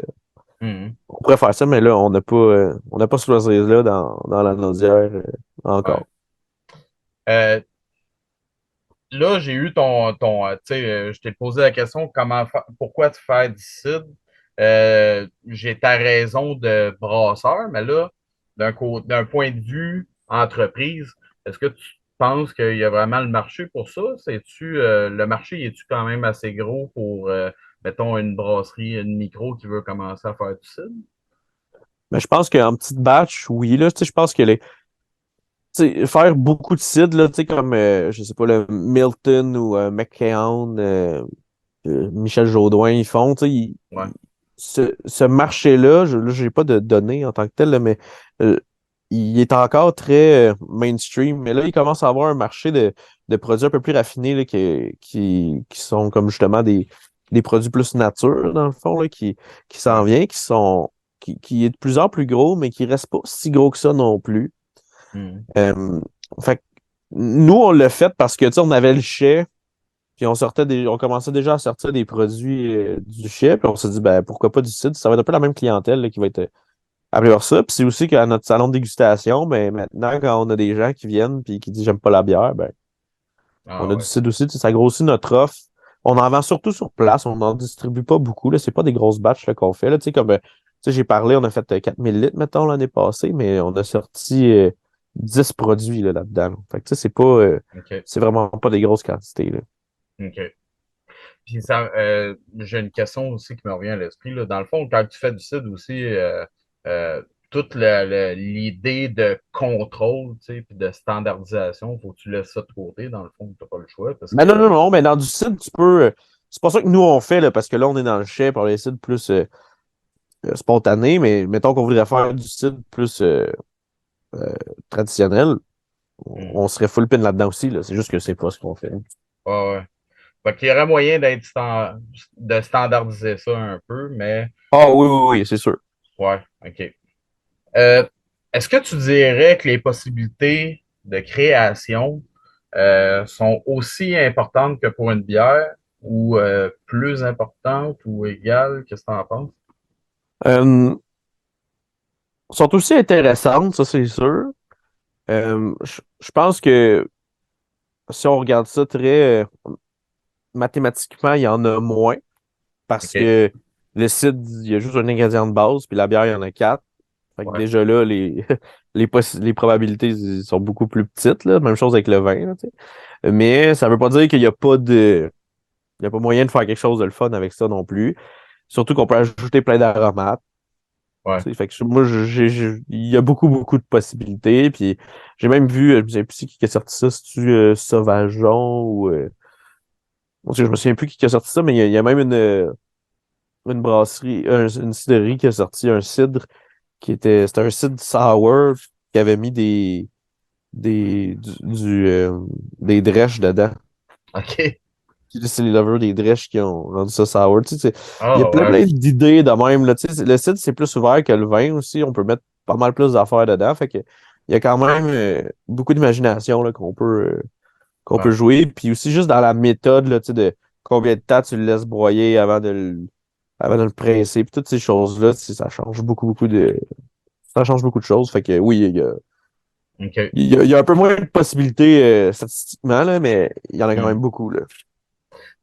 Mhm. On pourrait faire ça, mais là, on n'a pas ce loisir-là dans la naudière Ouais. encore. Euh, Là, j'ai eu tu sais, je t'ai posé la question, pourquoi tu fais du cidre? J'ai ta raison de brasseur, mais là, d'un point de vue entreprise, est-ce que tu penses qu'il y a vraiment le marché pour ça? Le marché, est-tu quand même assez gros pour, mettons, une brasserie, une micro qui veut commencer à faire du cidre? Mais je pense qu'en petite batch, oui, là, tu sais, je pense que tu sais, faire beaucoup de cidre, là, tu sais, comme, je sais pas, le Milton ou McKeown, Michel Jodoin, ils font, tu sais, Ouais. ce marché-là, là, j'ai pas de données en tant que tel, là, mais euh, il est encore très mainstream. Mais là, il commence à avoir un marché de produits un peu plus raffinés là, qui sont comme justement des produits plus nature, dans le fond, là, qui s'en Ouais. vient, qui est de plus en plus gros, mais qui reste pas si gros que ça non plus. Mhm. Euh, fait que nous, on l'a fait parce que, tu sais, on avait le chai, puis on commençait déjà à sortir des produits du chai, puis on s'est dit, ben, pourquoi pas du cidre? Ça va être un peu la même clientèle là, qui va être après ça. Puis c'est aussi qu'à notre salon de dégustation, ben, maintenant, quand on a des gens qui viennent puis qui disent, j'aime pas la bière, ben, on Ah a du ouais. cidre aussi, tu sais, ça grossit notre offre. On en vend surtout sur place, on n'en distribue pas beaucoup, là. C'est pas des grosses batches là, qu'on fait, là. Tu sais, comme, tu sais, j'ai parlé, on a fait 4000 litres, mettons, l'année passée, mais on a sorti 10 produits là, là-dedans. Fait que, tu sais, OK. c'est vraiment pas des grosses quantités, là. OK. Puis j'ai une question aussi qui me revient à l'esprit, là. Dans le fond, quand tu fais du cidre aussi, euh, toute l'idée de contrôle, tu sais, puis de standardisation, faut que tu laisses ça de côté, dans le fond, tu n'as pas le choix parce Ben non, que. non, non, mais dans du cidre, tu peux. C'est pas ça que nous on fait, là, parce que là, on est dans le chai pour les cidres plus spontanés, mais mettons qu'on voudrait faire du cidre plus euh, traditionnel, Hmm. on serait full pin là-dedans aussi, là. C'est juste que c'est pas ce qu'on fait. Ouais, ouais. Fait qu'il y aurait moyen de standardiser ça un peu, mais Ah oui, oui, oui, c'est sûr. ouais, OK. Euh, Est-ce que tu dirais que les possibilités de création sont aussi importantes que pour une bière ou plus importantes ou égales? Qu'est-ce que tu en penses? Euh, sont aussi intéressantes, ça c'est sûr. Je pense que si on regarde ça très mathématiquement, il y en a moins parce OK. que le cidre, il y a juste un ingrédient de base, puis la bière, il y en a quatre. Fait que Ouais. déjà là, les probabilités sont beaucoup plus petites, là. Même chose avec le vin, là, tu sais. Mais ça veut pas dire qu'il y a pas il y a pas moyen de faire quelque chose de le fun avec ça non plus. Surtout qu'on peut ajouter plein d'aromates. Ouais. Tu sais. Fait que moi, il y a beaucoup, beaucoup de possibilités. Puis j'ai même vu, je me souviens plus qui a sorti ça, c'est-tu Sauvageon ou bon, je me souviens plus qui a sorti ça, mais il y a même une brasserie, une cidrerie qui a sorti un cidre c'était un cidre sour qui avait mis des, du, du, des drèches dedans. OK. C'est les lovers des drèches qui ont rendu ça sour. Tu sais, il y a Ah, plein, ouais. plein d'idées de même, là. Tu sais, le cidre, c'est plus ouvert que le vin aussi. On peut mettre pas mal plus d'affaires dedans. Fait que, il y a quand même beaucoup d'imagination là, qu'on Ouais. peut jouer. Puis aussi juste dans la méthode là, tu sais, de combien de temps tu le laisses broyer avant de le presser. Puis toutes ces choses-là, tu sais, ça change beaucoup de choses. Fait que oui, OK. il y a un peu moins de possibilités statistiquement, là, mais il y en a quand même Hmm. beaucoup, là.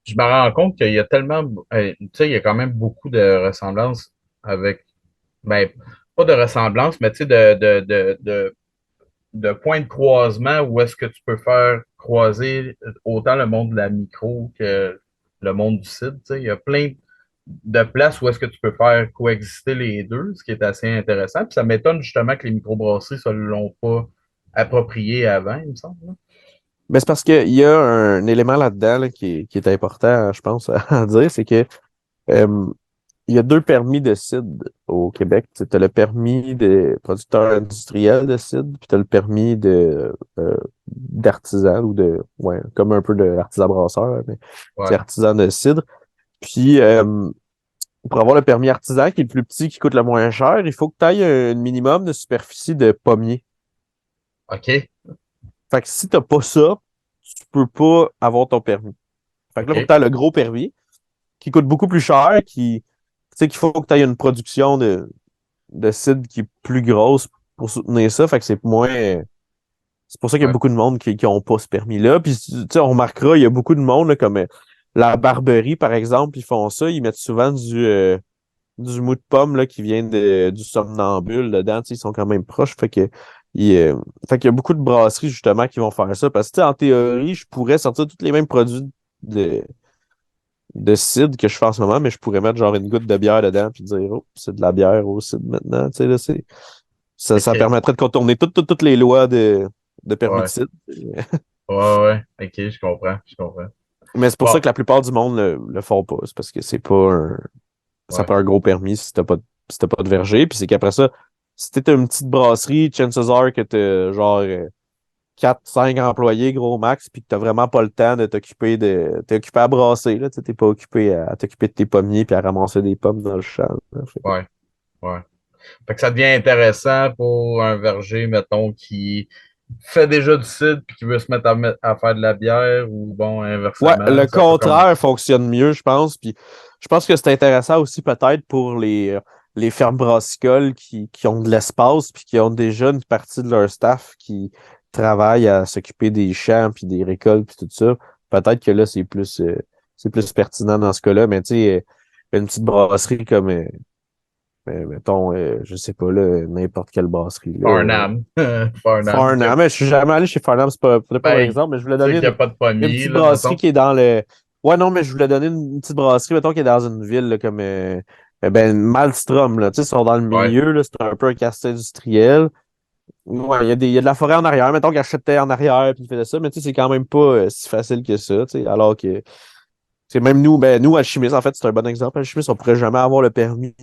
Je me rends compte qu'il y a tellement, tu sais, il y a quand même beaucoup de ressemblances avec, ben, pas de ressemblance, mais tu sais, de points de croisement où est-ce que tu peux faire croiser autant le monde de la micro que le monde du cidre. Tu sais. Il y a plein de places où est-ce que tu peux faire coexister les deux, ce qui est assez intéressant. Puis ça m'étonne justement que les microbrasseries ne se l'ont pas approprié avant, il me semble. Là. Mais c'est parce qu'il y a un élément là-dedans là, qui est important, je pense, à dire, c'est que euh, il y a deux permis de cidre au Québec. Tu as le permis de producteur industriel de cidre, puis tu as le permis de d'artisan ou de ouais, comme un peu de l'artisan brasseur, mais c'est Ouais. artisan de cidre. Puis pour avoir le permis artisan, qui est le plus petit, qui coûte le moins cher, il faut que tu ailles un minimum de superficie de pommier. OK. Fait que si t'as pas ça, tu peux pas avoir ton permis. Fait que là, il faut que OK. tu aies le gros permis, qui coûte beaucoup plus cher, qui, tu sais, qu'il faut que tu aies une production de cidre qui est plus grosse pour soutenir ça. Fait que c'est moins. C'est pour ça qu'il y a Ouais. beaucoup de monde qui ont pas ce permis-là. Puis, tu sais, on remarquera, il y a beaucoup de monde, là, comme la Barberie, par exemple, ils font ça. Ils mettent souvent du mou de pomme là, qui vient du somnambule dedans. Tu sais, ils sont quand même proches. Il, euh, fait qu'il y a beaucoup de brasseries, justement, qui vont faire ça. Parce que, tu sais, en théorie, je pourrais sortir tous les mêmes produits de, de cidre que je fais en ce moment, mais je pourrais mettre genre une goutte de bière dedans puis dire, oh, c'est de la bière au cidre maintenant. Tu sais, là, ça OK. permettrait de contourner toutes les lois de permis de Ouais. cidre. Ouais, ouais. OK, je comprends. Je comprends. Mais c'est pour ça Bon. que la plupart du monde le font pas. C'est parce que c'est pas un. Ça Ouais. prend un gros permis si t'as pas de verger. Puis c'est qu'après ça, si t'es une petite brasserie, chances are que t'as genre 4, 5 employés, gros max, puis que t'as vraiment pas le temps de t'occuper de. T'es occupé à brasser, là. T'es pas occupé à t'occuper de tes pommiers puis à ramasser des pommes dans le champ. Là. Ouais. Ouais. Fait que ça devient intéressant pour un verger, mettons, qui fait déjà du cidre puis qui veut se mettre à faire de la bière ou bon, Ouais, inversement, le ça peut comme. contraire fonctionne mieux, je pense. Puis je pense que c'est intéressant aussi peut-être pour les fermes brassicoles qui ont de l'espace puis qui ont déjà une partie de leur staff qui travaille à s'occuper des champs puis des récoltes puis tout ça. Peut-être que là, c'est plus pertinent dans ce cas-là. Mais tu sais, une petite brasserie comme mettons, je sais pas là, n'importe quelle brasserie. Là, Farnham. Farnham. Farnham, mais je suis jamais allé chez Farnham, c'est pas, peut-être pas un Ben, tu exemple, mais je voulais sais donner qu'il n'y a pas de une pommier, petite là, brasserie mettons. qui est dans le. Ouais, non, mais je voulais donner une petite brasserie, mettons, qui est dans une ville, là, comme ben, Malmstrom, là. Tu sais, ils sont dans le Ouais. milieu, là, c'est un peu un quartier industriel. Ouais, il y a de la forêt en arrière, mettons qu'ils achetaient en arrière, puis ils faisaient ça, mais tu sais, c'est quand même pas si facile que ça, tu sais, alors que. C'est même nous, ben, nous, Alchimiste, en fait, c'est un bon exemple. Alchimiste, on pourrait jamais avoir le permis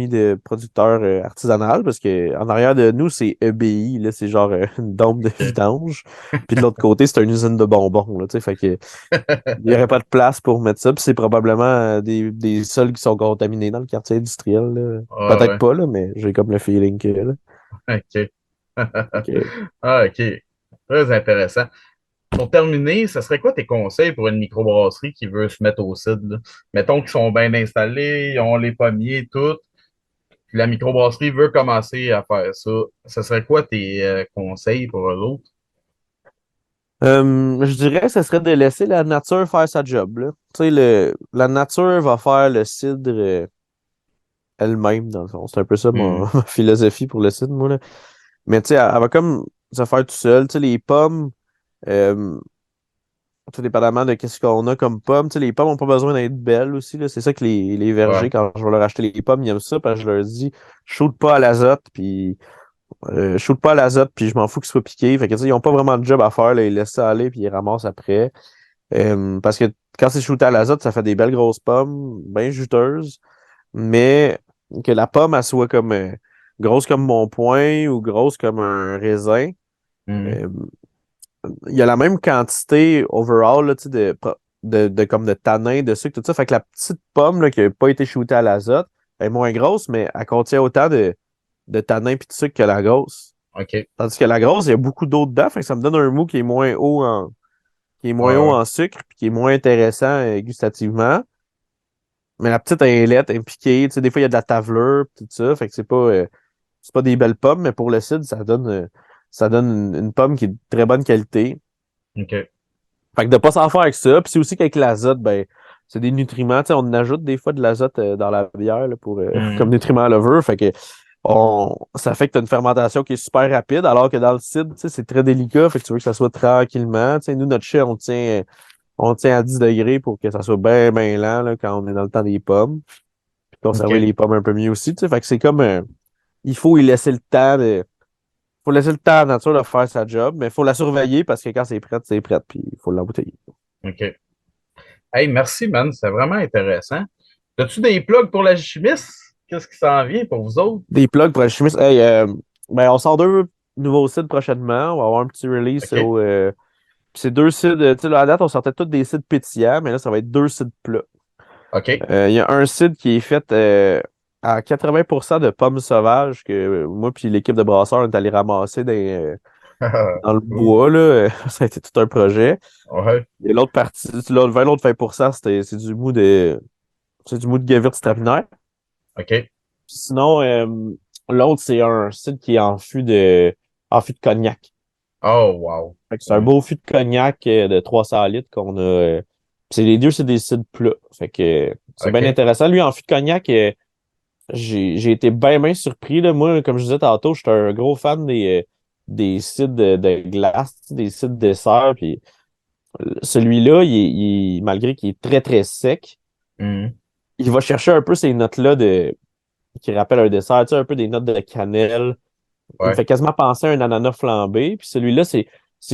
de producteur artisanal parce que en arrière de nous, c'est EBI, là, c'est genre une dompe de OK. vidange. Puis de l'autre côté, c'est une usine de bonbons, là, tu sais, fait que il n'y aurait pas de place pour mettre ça. Puis c'est probablement des sols qui sont contaminés dans le quartier industriel, là. Ah Peut-être ouais. pas, là, mais j'ai comme le feeling que là. OK. Fait que, Ah, OK. Très intéressant. Pour terminer, ce serait quoi tes conseils pour une microbrasserie qui veut se mettre au cidre, là? Mettons qu'ils sont bien installés, ils ont les pommiers, tout. Puis la microbrasserie veut commencer à faire ça. Ce serait quoi tes conseils pour eux autres? je dirais que ce serait de laisser la nature faire sa job, là. Tu sais, la nature va faire le cidre elle-même, dans le fond. C'est un peu ça Hmm. ma philosophie pour le cidre, moi, là. Mais tu sais, elle va comme se faire tout seul. Tu sais, les pommes, euh, tout dépendamment de qu'est-ce qu'on a comme pommes. Tu sais, les pommes n'ont pas besoin d'être belles aussi, là. C'est ça que les vergers, Ouais. quand je vais leur acheter les pommes, ils aiment ça parce que je leur dis, shoot pas à l'azote, puis shoot pas à l'azote, puis je m'en fous qu'ils soient piqués. Fait que tu sais, ils ont pas vraiment de job à faire, là. Ils laissent ça aller, puis ils ramassent après. Parce que quand c'est shooté à l'azote, ça fait des belles grosses pommes, bien juteuses, mais que la pomme, elle soit comme grosse comme mon poing ou grosse comme un raisin. Hmm. euh, il y a la même quantité overall là, tu sais, comme de tanin, de sucre, tout ça. Fait que la petite pomme là, qui n'a pas été shootée à l'azote, elle est moins grosse, mais elle contient autant de tanin et de sucre que la grosse. OK. Ouais, Tandis que la grosse, il y a beaucoup d'eau dedans, fait que ça me donne un mou qui est moins haut ouais. en sucre, puis qui est moins intéressant gustativement. Mais la petite, elle est laite, elle est piquée. Tu sais, des fois, il y a de la tavelure, pis tout ça. Fait que c'est pas des belles pommes, mais pour le cidre, ça donne une pomme qui est de très bonne qualité. OK. Fait que de pas s'en faire avec ça. Puis c'est aussi qu'avec l'azote, ben, c'est des nutriments. Tu sais, on ajoute des fois de l'azote dans la bière là, pour, comme Mhm. nutriment à levure. Fait que ça fait que tu as une fermentation qui est super rapide, alors que dans le cidre, tu sais, c'est très délicat. Fait que tu veux que ça soit tranquillement. Tu sais, nous, notre chai, on tient à 10 degrés pour que ça soit bien, bien lent là, quand on est dans le temps des pommes. Puis conserver OK. les pommes un peu mieux aussi. Tu sais, fait que c'est comme il faut y laisser le temps faut laisser le temps à la nature de faire sa job, mais il faut la surveiller parce que quand c'est prêt, puis il faut l'embouteiller. OK. Hey, merci, man. C'est vraiment intéressant. As-tu des plugs pour la chimiste? Qu'est-ce qui s'en vient pour vous autres? Des plugs pour la chimiste. Hey, ben, on sort 2 nouveaux sites prochainement. On va avoir un petit release. OK. Puis c'est 2 sites. Tu sais, là, à date, on sortait tous des sites pétillants, mais là, ça va être 2 sites plats. OK. Il y a un site qui est fait à 80% de pommes sauvages que moi puis l'équipe de brasseurs, on est allé ramasser dans le Cool. bois. Là. Ça a été tout un projet. Ouais. Et l'autre partie, l'autre 20%, c'est du mou de Gewürztraminer. OK. Sinon, l'autre, c'est un site qui est en fût de cognac. Oh, wow. Fait que c'est un Ouais. beau fût de cognac de 300 litres qu'on a. Les deux, c'est des sites plats. Fait que c'est bien OK. intéressant. Lui, en fût de cognac, j'ai été bien, bien surpris. Là. Moi, comme je disais tantôt, j'étais un gros fan des sites de glace, tu sais, des sites de dessert. Puis celui-là, malgré qu'il est très, très sec, Mhm. il va chercher un peu ces notes-là qui rappellent un dessert, tu sais, un peu des notes de cannelle. Il me Ouais. fait quasiment penser à un ananas flambé. Puis celui-là, c'est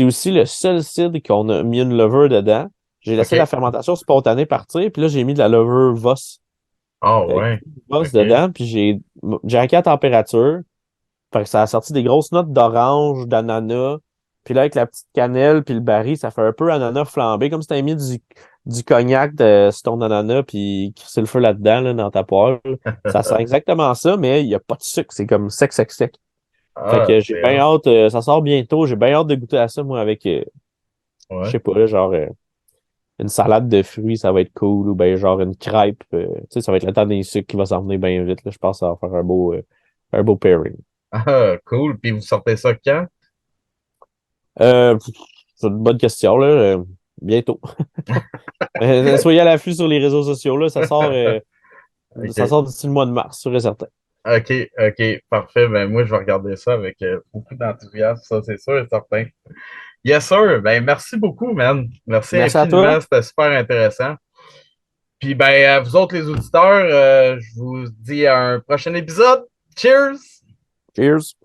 aussi le seul cidre qu'on a mis une levure dedans. J'ai laissé la OK. fermentation spontanée partir, puis là, j'ai mis de la levure Voss, Oh, ouais. Voss OK. dedans, puis j'ai jacké à température. Fait que ça a sorti des grosses notes d'orange, d'ananas. Puis là, avec la petite cannelle puis le baril, ça fait un peu ananas flambé, comme si t'avais mis du cognac sur ton ananas puis crissé le feu là-dedans, là, dans ta poêle. Ça sent exactement ça, mais il n'y a pas de sucre. C'est comme sec, sec, sec. Fait Ah, que j'ai c'est bien hot. hâte, ça sort bientôt. J'ai bien hâte de goûter à ça, moi, avec, je Ouais. sais pas, là, genre une salade de fruits, ça va être cool. Ou bien genre une crêpe. Tu sais, ça va être le temps des sucres qui va s'en venir bien vite. Là. Je pense que ça va faire un beau pairing. Ah, cool. Puis vous sortez ça quand? Euh, c'est une bonne question, là. Bientôt. Soyez à l'affût sur les réseaux sociaux, là. Ça OK. sort d'ici le mois de mars, sûr et certain. OK. OK. Parfait. Ben, moi, je vais regarder ça avec beaucoup d'enthousiasme, ça, c'est sûr et certain. Yes, sir. Ben, merci beaucoup, man. Merci Merci à infiniment. toi. C'était super intéressant. Puis, ben, à vous autres, les auditeurs, je vous dis à un prochain épisode. Cheers! Cheers.